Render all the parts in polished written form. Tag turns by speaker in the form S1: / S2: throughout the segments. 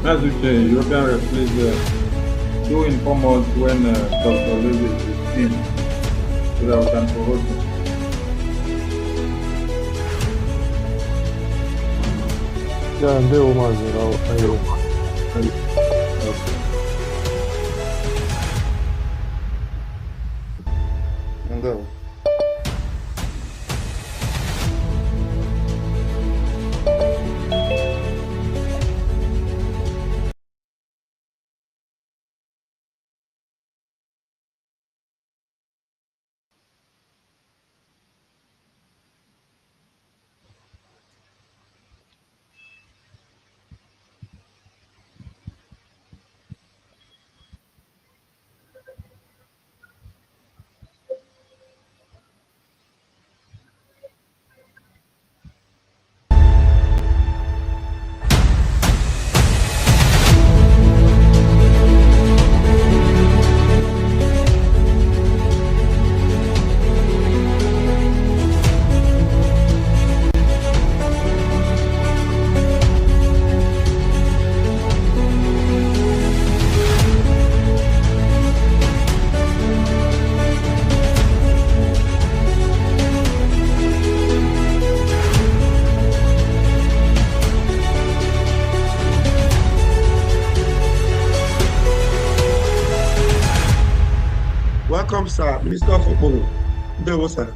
S1: As with the European referees, do inform us when Dr. Lewis is in so that we can promote him.
S2: Ya ndewo maazị Ayo.
S3: Ndewo. Welcome, sir. Minister of Football. Ndewo, sir.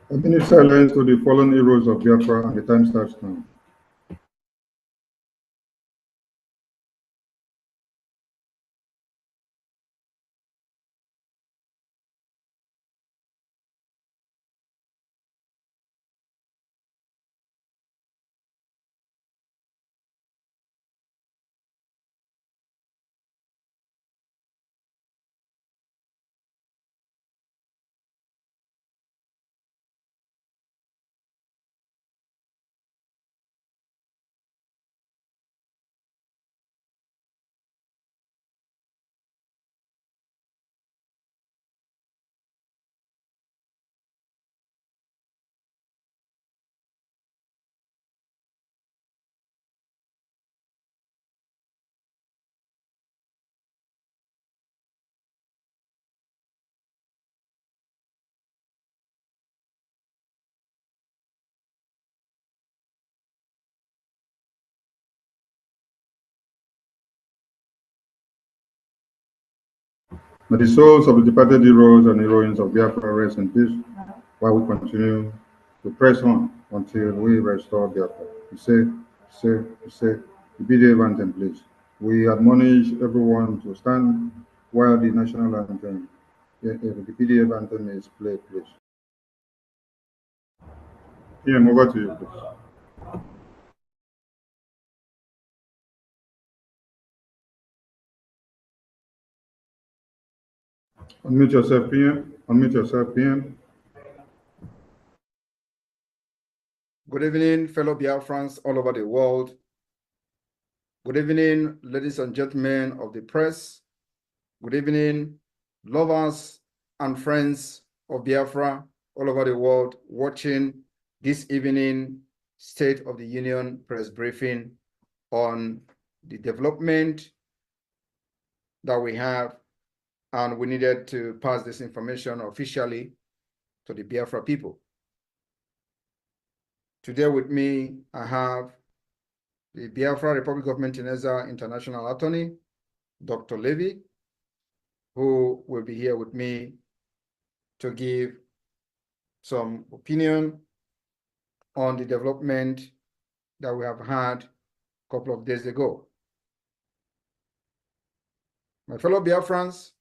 S1: A minute silence to the fallen heroes of Biafra, and the time starts now. May the souls of the departed heroes and heroines of Biafra rest in peace while we continue to press on until we restore Biafra. You say, the BDF anthem, please. We admonish everyone to stand while the national anthem, the BDF anthem is played, please. Ian, over to you, please. Unmute yourself, PM. Unmute yourself, PM.
S4: Good evening, fellow Biafrans all over the world. Good evening, ladies and gentlemen of the press. Good evening, lovers and friends of Biafra all over the world watching this evening State of the Union press briefing on the development that we have, and we needed to pass this information officially to the Biafra people. Today with me, I have the Biafra Republic of Montenegro International Attorney, Dr. Levy, who will be here with me to give some opinion on the development that we have had a couple of days ago. My fellow Biafrans,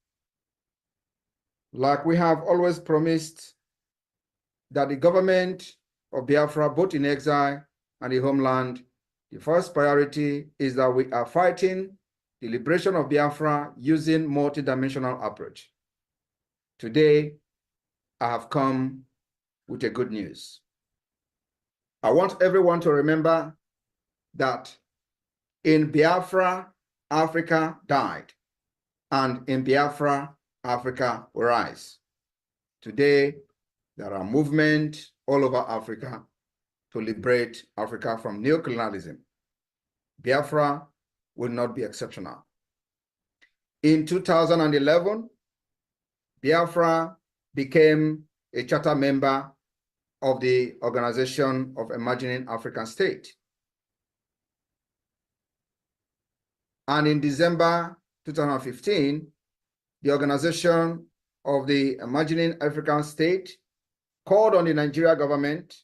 S4: like we have always promised that the government of Biafra, both in exile and the homeland, the first priority is that we are fighting the liberation of Biafra using multidimensional approach. Today, I have come with a good news. I want everyone to remember that in Biafra, Africa died, and in Biafra, Africa will rise. Today, there are movements all over Africa to liberate Africa from neocolonialism. Biafra will not be exceptional. In 2011, Biafra became a charter member of the Organization of Emerging African States. And in December 2015, the Organization of the Emerging African States called on the Nigeria government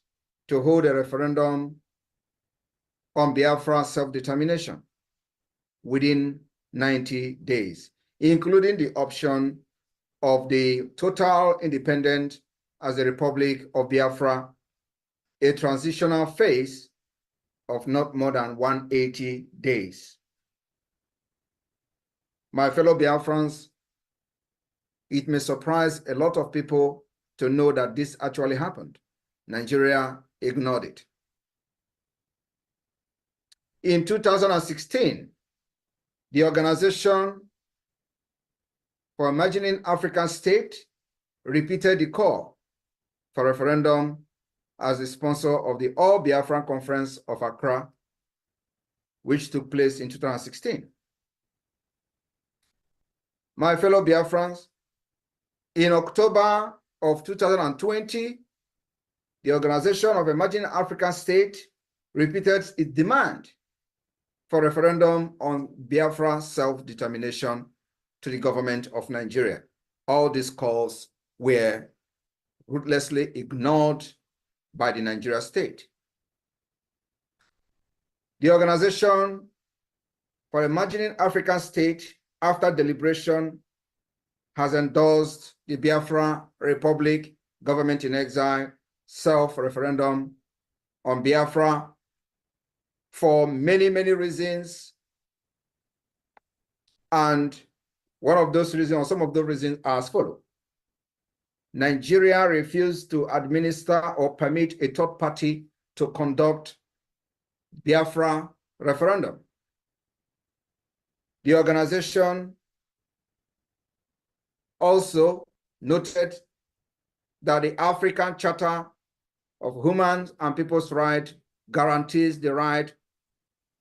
S4: to hold a referendum on Biafra self-determination within 90 days, including the option of the total independence as the Republic of Biafra, a transitional phase of not more than 180 days. My fellow Biafrans, it may surprise a lot of people to know that this actually happened. Nigeria ignored it. In 2016, the Organization for Emerging African States repeated the call for referendum as the sponsor of the All Biafran Conference of Accra, which took place in 2016. My fellow Biafrans, in October of 2020, the Organization of Emerging African States repeated its demand for referendum on Biafra self-determination to the government of Nigeria. All these calls were ruthlessly ignored by the Nigeria state. The Organization for Imagining African State, after deliberation, has endorsed the Biafra Republic government in exile self-referendum on Biafra for many, many reasons. And one of those reasons, or some of those reasons, are as follows. Nigeria refused to administer or permit a third party to conduct Biafra referendum. The organization also noted that the African Charter of Human and People's Rights guarantees the right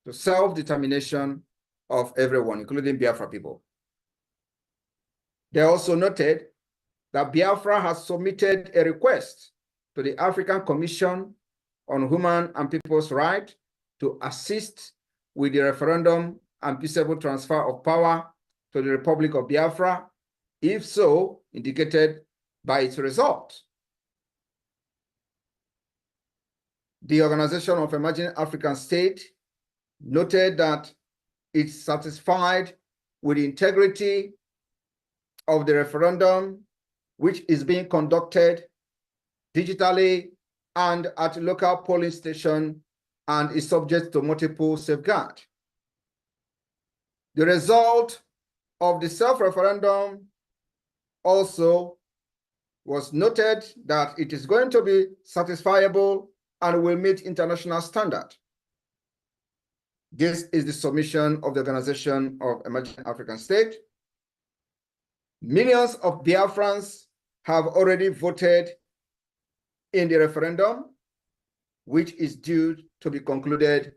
S4: to self-determination of everyone, including Biafra people. They also noted that Biafra has submitted a request to the African Commission on Human and People's Rights to assist with the referendum and peaceable transfer of power to the Republic of Biafra, if so indicated by its result. The Organization of Emerging African States noted that it's satisfied with the integrity of the referendum, which is being conducted digitally and at local polling station and is subject to multiple safeguards. The result of the self-referendum also was noted that it is going to be satisfiable and will meet international standard. This is the submission of the Organization of Emerging African States. Millions of Biafrans have already voted in the referendum, which is due to be concluded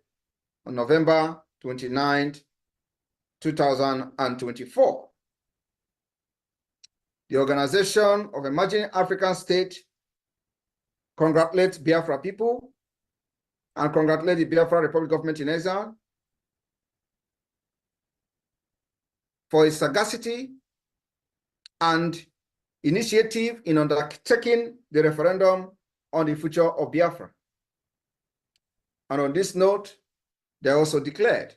S4: on November 29th, 2024. The Organization of Emerging African States congratulates Biafra people and congratulates the Biafra Republic government in exile for its sagacity and initiative in undertaking the referendum on the future of Biafra. And on this note, they also declared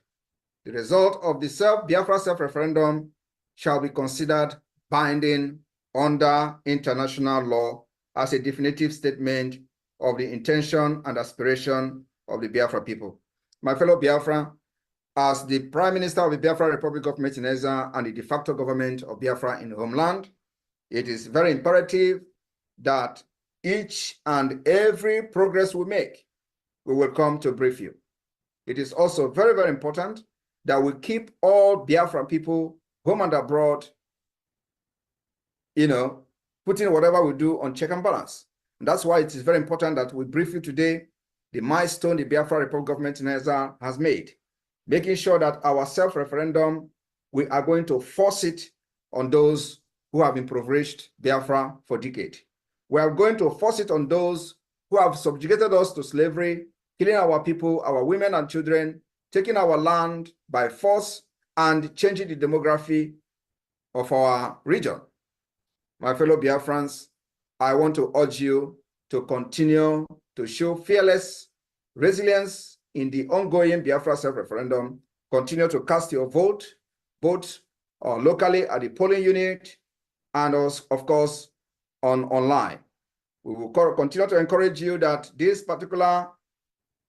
S4: the result of the Biafra self-referendum shall be considered binding under international law as a definitive statement of the intention and aspiration of the Biafra people. My fellow Biafra, as the Prime Minister of the Biafra Republic government in exile and the de facto government of Biafra in the homeland, it is very imperative that each and every progress we make, we will come to brief you. It is also very, very important that we keep all Biafra people, home and abroad, putting whatever we do on check and balance. And that's why it is very important that we brief you today the milestone the Biafra Republic government in exile has made, making sure that our self-referendum, we are going to force it on those who have impoverished Biafra for decades. We are going to force it on those who have subjugated us to slavery, killing our people, our women and children, taking our land by force, and changing the demography of our region. My fellow Biafrans, I want to urge you to continue to show fearless resilience in the ongoing Biafra self-referendum. Continue to cast your vote, both locally at the polling unit and also, of course, online. We will continue to encourage you that this particular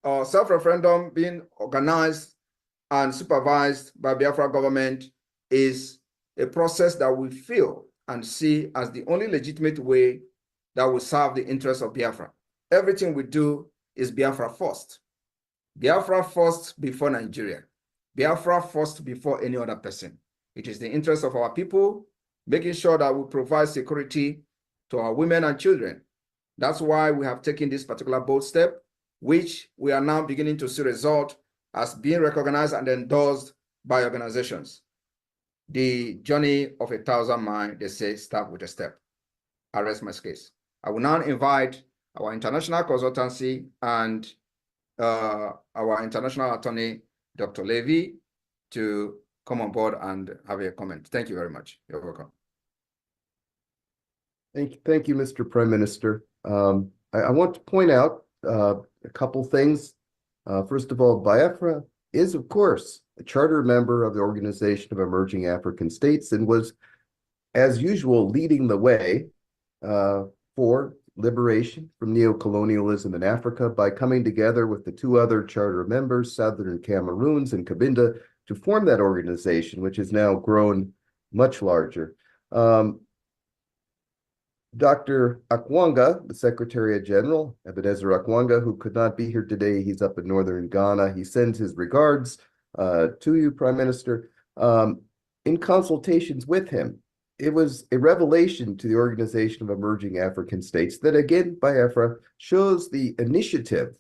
S4: self-referendum being organized and supervised by Biafra government is a process that we feel and see as the only legitimate way that will serve the interests of Biafra. Everything we do is Biafra first. Biafra first before Nigeria. Biafra first before any other person. It is the interest of our people, making sure that we provide security to our women and children. That's why we have taken this particular bold step, which we are now beginning to see result as being recognized and endorsed by organizations. The journey of 1,000 miles, they say, start with a step. I rest my case. I will now invite our international consultancy and our international attorney, Dr. Levy, to come on board and have a comment. Thank you very much. You're welcome.
S5: Thank you, Mr. Prime Minister. I want to point out a couple things. First of all, Biafra is, of course, a charter member of the Organization of Emerging African States and was, as usual, leading the way for liberation from neocolonialism in Africa by coming together with the two other charter members, Southern Cameroons and Cabinda, to form that organization, which has now grown much larger. Dr. Akwanga, the Secretary General, Ebenezer Akwanga, who could not be here today, he's up in northern Ghana. He sends his regards to you, Prime Minister. In consultations with him, it was a revelation to the Organization of Emerging African States that, again, Biafra shows the initiative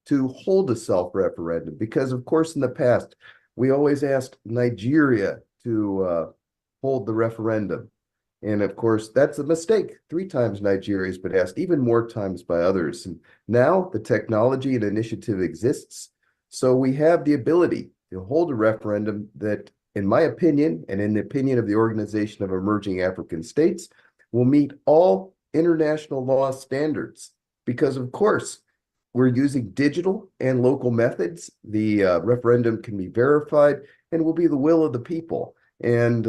S5: to hold a self-referendum, because, of course, in the past, we always asked Nigeria to hold the referendum. And of course, that's a mistake. 3 times Nigeria has been asked, even more times by others. And now the technology and initiative exists. So we have the ability to hold a referendum that, in my opinion, and in the opinion of the Organization of Emerging African States, will meet all international law standards. Because, of course, we're using digital and local methods. The referendum can be verified and will be the will of the people. And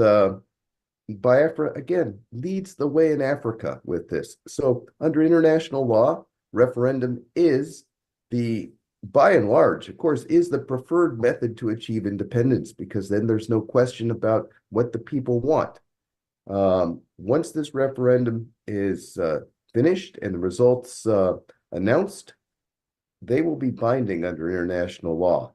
S5: Biafra, again, leads the way in Africa with this. So under international law, referendum is by and large, of course, is the preferred method to achieve independence, because then there's no question about what the people want. Once this referendum is finished and the results announced, they will be binding under international law.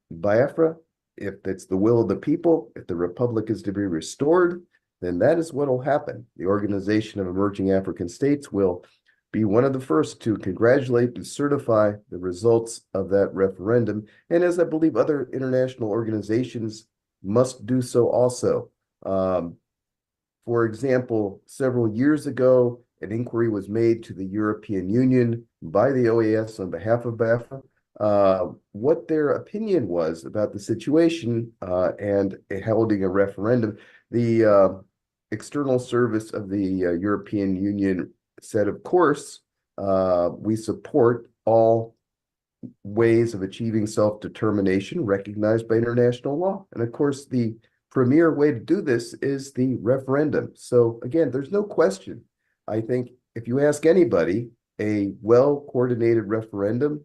S5: Biafra, if it's the will of the people, if the republic is to be restored, then that is what will happen. The Organization of Emerging African States will be one of the first to congratulate and certify the results of that referendum. And as I believe other international organizations must do so also. For example, several years ago, an inquiry was made to the European Union by the OAS on behalf of Biafra, what their opinion was about the situation and holding a referendum. The external service of the European Union said, of course, we support all ways of achieving self-determination recognized by international law. And of course, the premier way to do this is the referendum. So again, there's no question. I think if you ask anybody, a well-coordinated referendum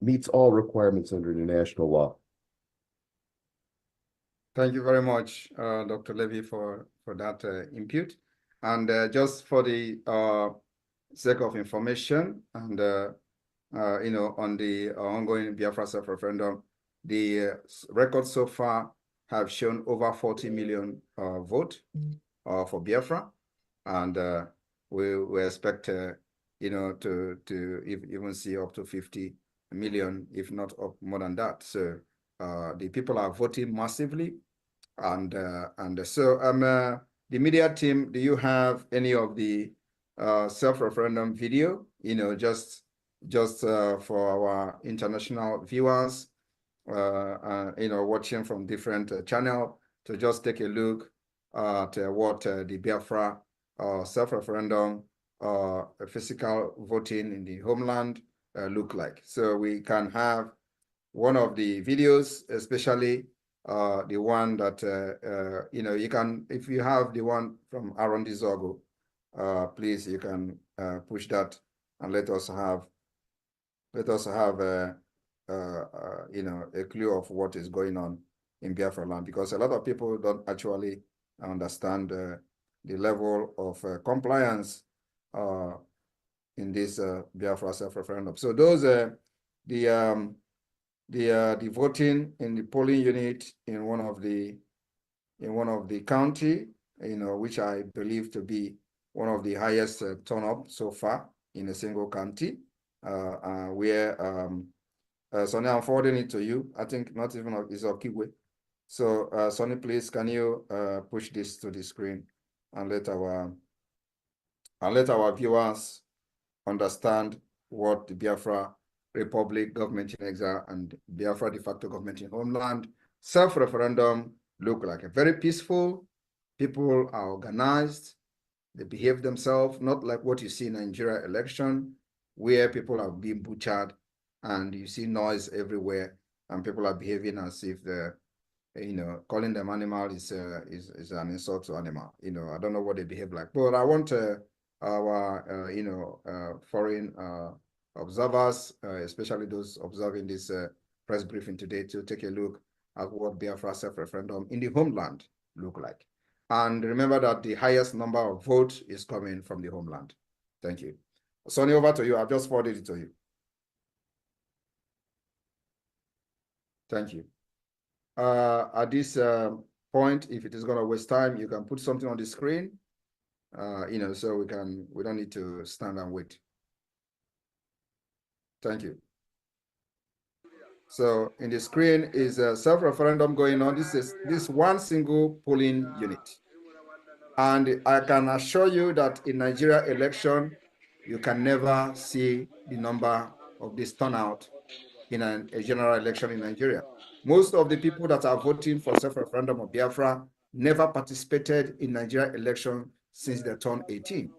S5: meets all requirements under international law.
S4: Thank you very much, Dr. Levy, for that input. And just for the sake of information, and on the ongoing Biafra self-referendum, the records so far have shown over 40 million vote for Biafra, and we expect to even see up to 50 million, if not up more than that. So the people are voting massively, and so the media team, do you have any of the self-referendum video? Just for our international viewers, watching from different channel, to just take a look at what the Biafra self-referendum physical voting in the homeland look like. So we can have one of the videos, especially the one that you can, if you have the one from Aaron Dizogo, please, you can push that and let us have a clue of what is going on in Biafra land, because a lot of people don't actually understand the level of compliance in this Biafra self-referendum. So those are the voting in the polling unit in one of the county, which I believe to be one of the highest turn-up so far in a single county, where Sonny, I'm forwarding it to you. I think not even is Okigwe. So Sonny, please, can you push this to the screen and let our viewers understand what the Biafra Republic, government in exile, and Biafra de facto government in homeland self-referendum look like. A very peaceful, people are organized, They behave themselves, not like what you see in Nigeria election, where people are being butchered and you see noise everywhere and people are behaving as if they're, calling them animal is an insult to animal. I don't know what they behave like, but I want our foreign observers, especially those observing this press briefing today, to take a look at what Biafra self-referendum in the homeland look like. And remember that the highest number of votes is coming from the homeland. Thank you. Sonny, over to you. I've just forwarded it to you. Thank you. At this point, if it is going to waste time, you can put something on the screen, so we don't need to stand and wait. Thank you. So in the screen is a self-referendum going on. This is one single polling unit. And I can assure you that in Nigeria election, you can never see the number of this turnout in a general election in Nigeria. Most of the people that are voting for self-referendum of Biafra never participated in Nigeria election since they turned 18.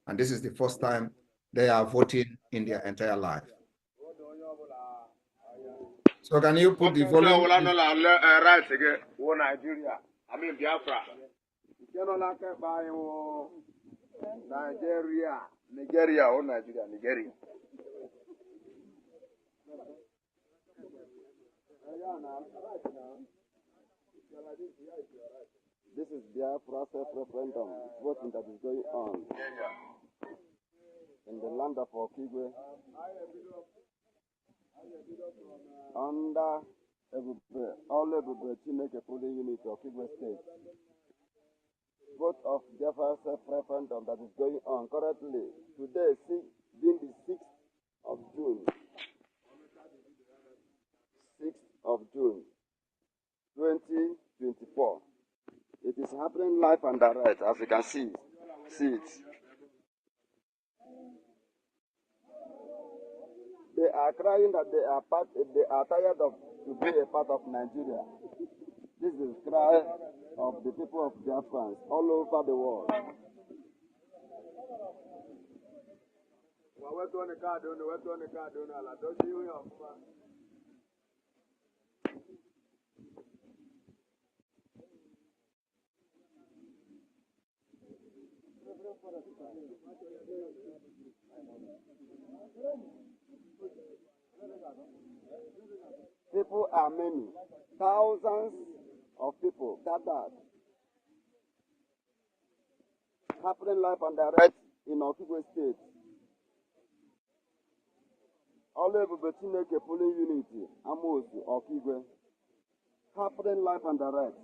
S4: And this is the first time they are voting in their entire life. So can you put the volume?
S6: Right again, Nigeria. I mean Biafra. Nigeria or Nigeria.
S7: This is Biafra self-referendum voting that is going on in the land of Okigwe under all Ebube Chineke polling unit of Okigwe State. Vote of Biafra self-referendum that is going on currently today, being the 6th of June. 6th of June, 2024. It is happening live and direct, as you can see it. They are crying that they are tired of to be a part of Nigeria. This is the cry of the people of Biafrans all over the world. People are many, thousands of people gathered, happening live and direct in Okigwe State. All Ebube Chineke polling unity, Amosu, Okigwe, happening live and direct.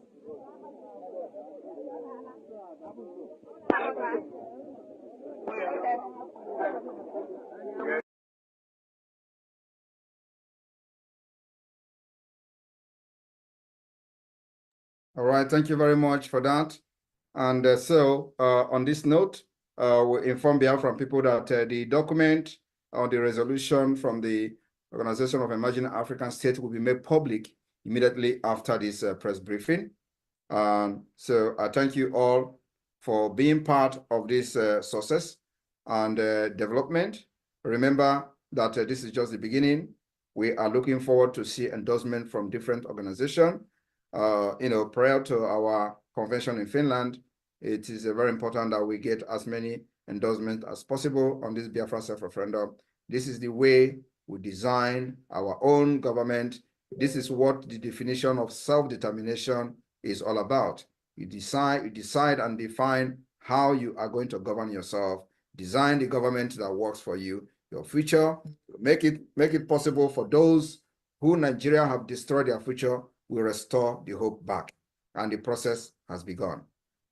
S4: All right, thank you very much for that. And so on this note, we inform Biafran people that the document or the resolution from the Organization of Emerging African States will be made public immediately after this press briefing. So I thank you all for being part of this success and development. Remember that this is just the beginning. We are looking forward to see endorsement from different organizations. Prior to our convention in Finland, it is very important that we get as many endorsements as possible on this Biafra self-referendum. This is the way we design our own government. This is what the definition of self-determination is all about. You decide and define how you are going to govern yourself, design the government that works for you, your future, make it possible for those who Nigeria have destroyed their future, will restore the hope back. And the process has begun.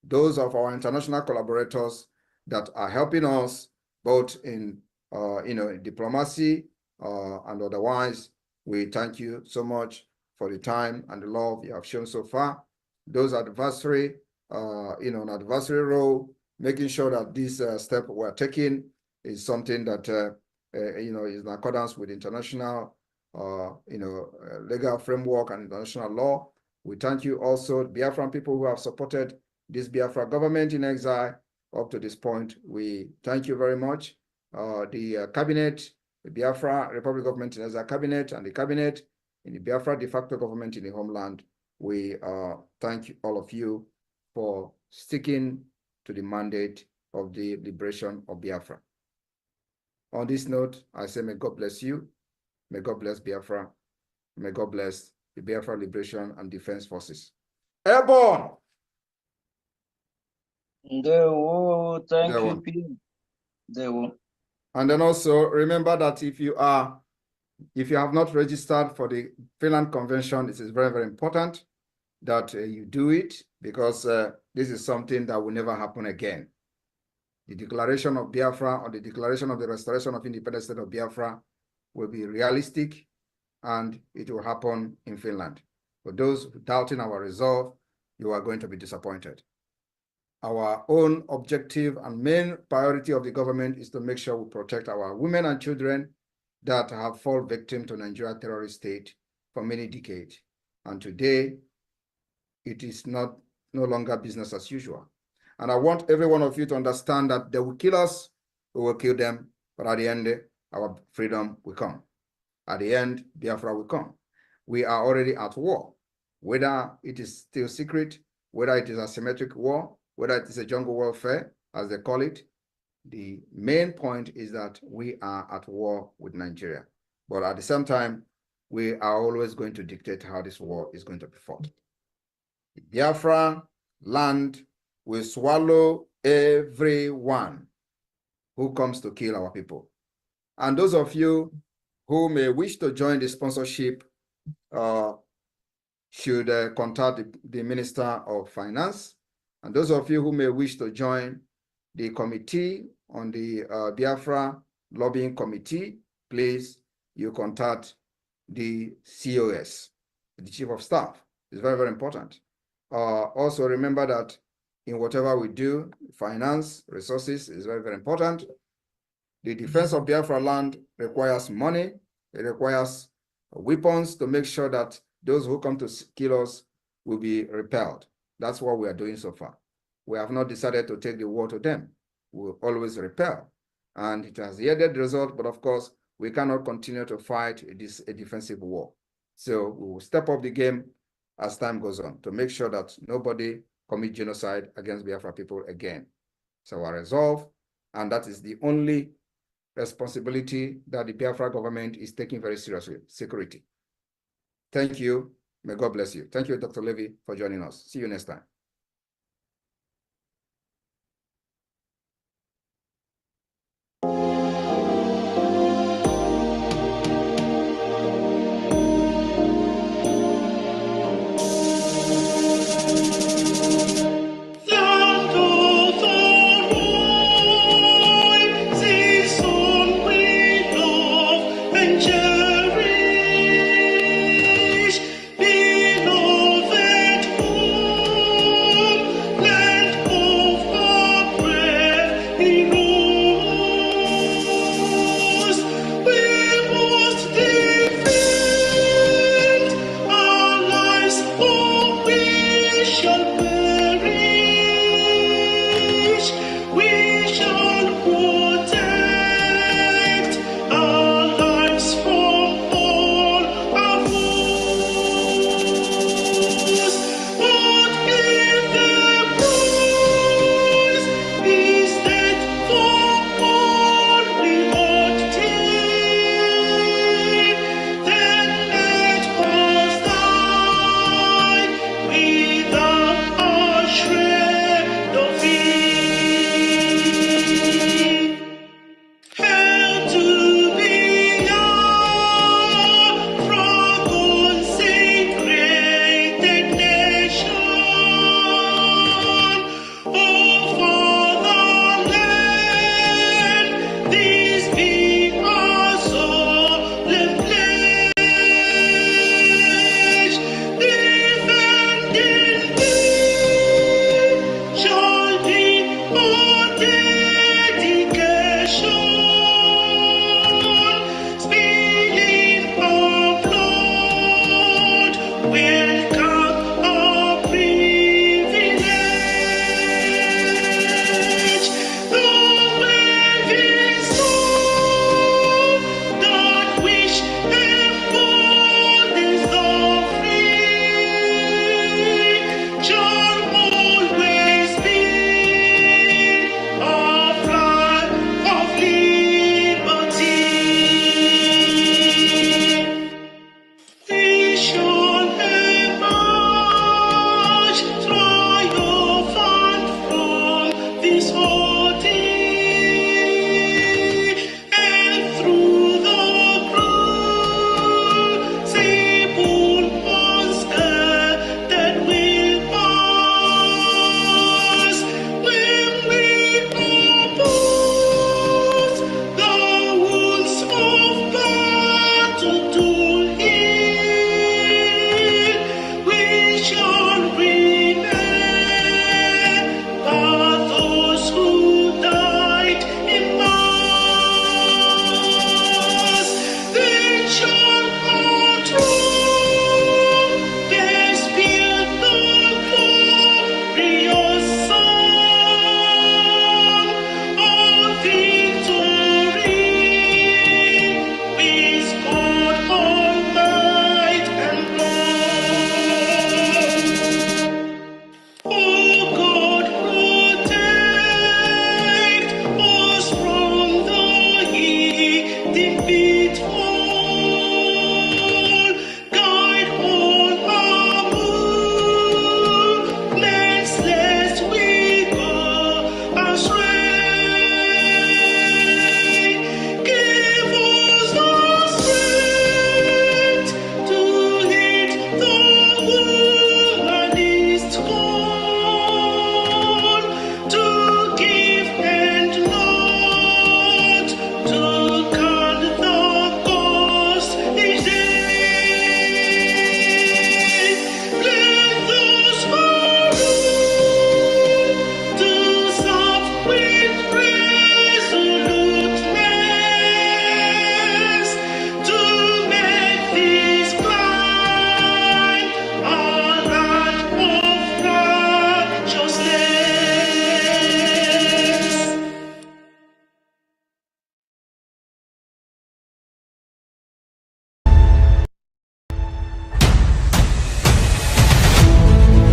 S4: Those of our international collaborators that are helping us both in diplomacy and otherwise, we thank you so much for the time and the love you have shown so far. Those adversary, an adversary role, making sure that this step we're taking is something that is in accordance with international legal framework and international law. We thank you also, Biafran people who have supported this Biafra government in exile, up to this point. We thank you very much. The cabinet, the Biafra Republic Government in Exile cabinet, and the cabinet in the Biafra de facto government in the homeland, we thank all of you for sticking to the mandate of the liberation of Biafra. On this note, I say may God bless you, may God bless Biafra, may God bless the Biafra Liberation and Defense Forces. Airborne!
S8: Ndewo, thank you, Peter. Ndewo.
S4: And then also remember that if you have not registered for the Finland Convention, it is very, very important that you do it, because this is something that will never happen again. The declaration of Biafra, or the declaration of the restoration of independent state of Biafra, will be realistic, and it will happen in Finland. For those doubting our resolve, you are going to be disappointed. Our own objective and main priority of the government is to make sure we protect our women and children that have fallen victim to Nigeria terrorist state for many decades. And today, it is no longer business as usual. And I want every one of you to understand that they will kill us, we will kill them, but at the end, our freedom will come. At the end, Biafra will come. We are already at war, whether it is still secret, whether it is asymmetric war, whether it is a jungle warfare, as they call it. The main point is that we are at war with Nigeria. But at the same time, we are always going to dictate how this war is going to be fought. The Biafra land will swallow everyone who comes to kill our people. And those of you who may wish to join the sponsorship should contact the Minister of Finance. And those of you who may wish to join the committee on the Biafra Lobbying Committee, please, you contact the COS, the Chief of Staff. It's very, very important. Also remember that in whatever we do, finance, resources is very, very important. The defense of Biafra land requires money. It requires weapons to make sure that those who come to kill us will be repelled. That's what we are doing so far. We have not decided to take the war to them. We will always repel. And it has yielded the result, but of course, we cannot continue to fight a defensive war. So we will step up the game as time goes on to make sure that nobody commit genocide against Biafra people again. So our resolve, and that is the only responsibility that the Biafra government is taking very seriously, security. Thank you. May God bless you. Thank you, Dr. Levy, for joining us. See you next time.